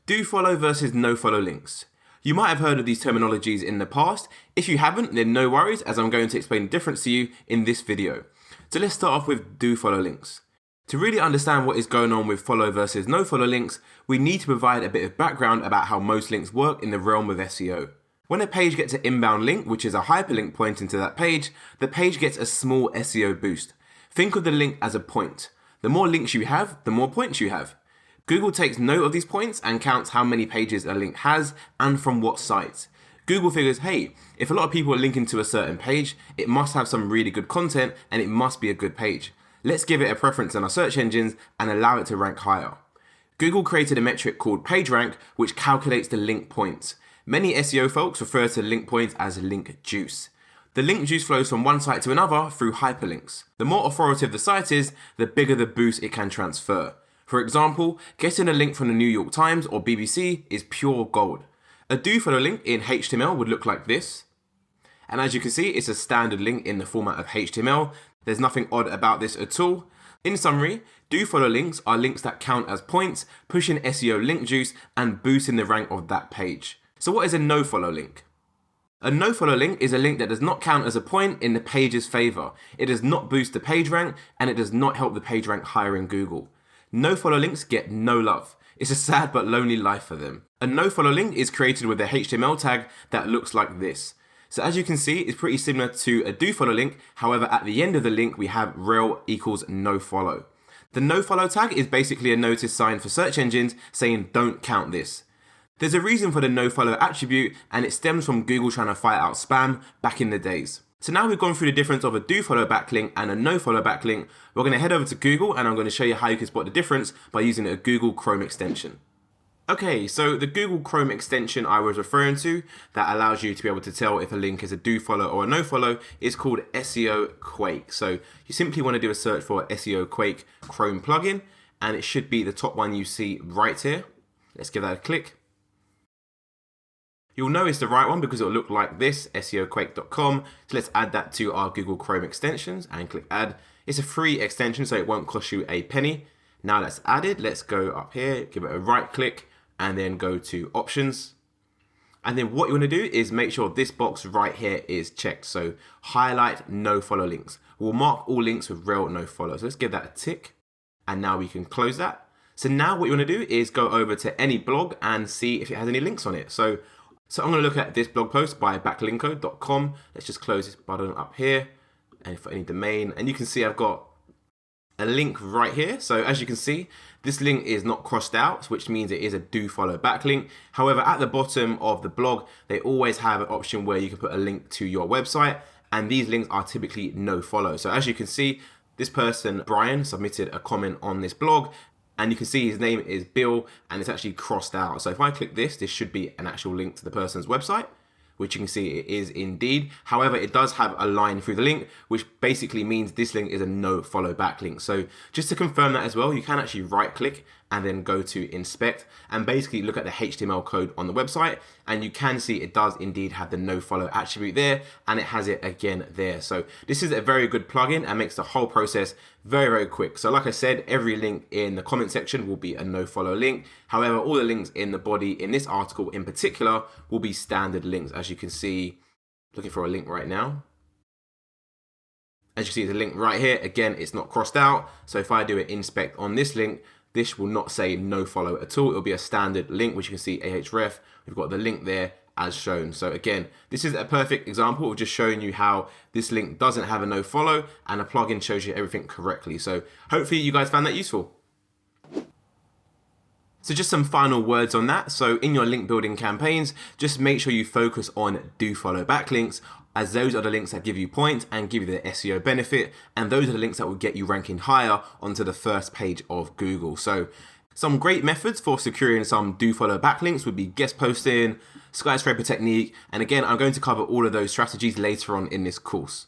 Do follow versus no follow links. You might have heard of these terminologies in the past. If you haven't, then no worries, as I'm going to explain the difference to you in this video. So let's start off with do follow links. To really understand what is going on with follow versus no follow links, we need to provide a bit of background about how most links work in the realm of SEO. When a page gets an inbound link, which is a hyperlink pointing to that page, the page gets a small SEO boost. Think of the link as a point. The more links you have, the more points you have. Google takes note of these points and counts how many pages a link has and from what sites. Google figures, hey, if a lot of people are linking to a certain page, it must have some really good content and it must be a good page. Let's give it a preference in our search engines and allow it to rank higher. Google created a metric called PageRank, which calculates the link points. Many SEO folks refer to link points as link juice. The link juice flows from one site to another through hyperlinks. The more authoritative the site is, the bigger the boost it can transfer. For example, getting a link from the New York Times or BBC is pure gold. A do follow link in HTML would look like this. And as you can see, it's a standard link in the format of HTML. There's nothing odd about this at all. In summary, do follow links are links that count as points, pushing SEO link juice and boosting the rank of that page. So what is a no follow link? A no follow link is a link that does not count as a point in the page's favor. It does not boost the page rank and it does not help the page rank higher in Google. No follow links get no love. It's a sad but lonely life for them. A no follow link is created with a HTML tag that looks like this. So as you can see, it's pretty similar to a do follow link. However, at the end of the link, we have rel equals no follow. The no follow tag is basically a notice sign for search engines saying don't count this. There's a reason for the no follow attribute, and it stems from Google trying to fight out spam back in the days. So now we've gone through the difference of a do follow backlink and a no follow backlink. We're going to head over to Google and I'm going to show you how you can spot the difference by using a Google Chrome extension. Okay, so the Google Chrome extension I was referring to that allows you to be able to tell if a link is a do follow or a no follow is called SEO Quake. So you simply want to do a search for SEO Quake Chrome plugin and it should be the top one you see right here. Let's give that a click. You'll know it's the right one because it'll look like this, seoquake.com. So let's add that to our Google Chrome extensions and click add. It's a free extension, so it won't cost you a penny. Now let's add it. Let's go up here, give it a right click and then go to options. And then what you want to do is make sure this box right here is checked. So highlight no follow links. We'll mark all links with rel no follow. So let's give that a tick. And now we can close that. So now what you want to do is go over to any blog and see if it has any links on it. So I'm going to look at this blog post by backlinko.com. Let's just close this button up here and for any domain. And you can see I've got a link right here. So as you can see, this link is not crossed out, which means it is a do follow backlink. However, at the bottom of the blog, they always have an option where you can put a link to your website. And these links are typically no follow. So as you can see, this person, Brian, submitted a comment on this blog. And you can see his name is Bill and it's actually crossed out. So if I click this, this should be an actual link to the person's website, which you can see it is indeed. However, it does have a line through the link, which basically means this link is a no follow backlink. So just to confirm that as well, you can actually right click and then go to inspect and basically look at the HTML code on the website. And you can see it does indeed have the no follow attribute there and it has it again there. So this is a very good plugin and makes the whole process very, very quick. So like I said, every link in the comment section will be a no follow link. However, all the links in the body in this article in particular will be standard links. As you can see, looking for a link right now. As you see, the link right here, again, it's not crossed out. So if I do an inspect on this link, this will not say no follow at all. It'll be a standard link, which you can see Ahref. We've got the link there as shown. So again, this is a perfect example of just showing you how this link doesn't have a no follow and a plugin shows you everything correctly. So hopefully you guys found that useful. So just some final words on that. So in your link building campaigns, just make sure you focus on do follow backlinks, as those are the links that give you points and give you the SEO benefit. And those are the links that will get you ranking higher onto the first page of Google. So some great methods for securing some do follow backlinks would be guest posting, skyscraper technique. And again, I'm going to cover all of those strategies later on in this course.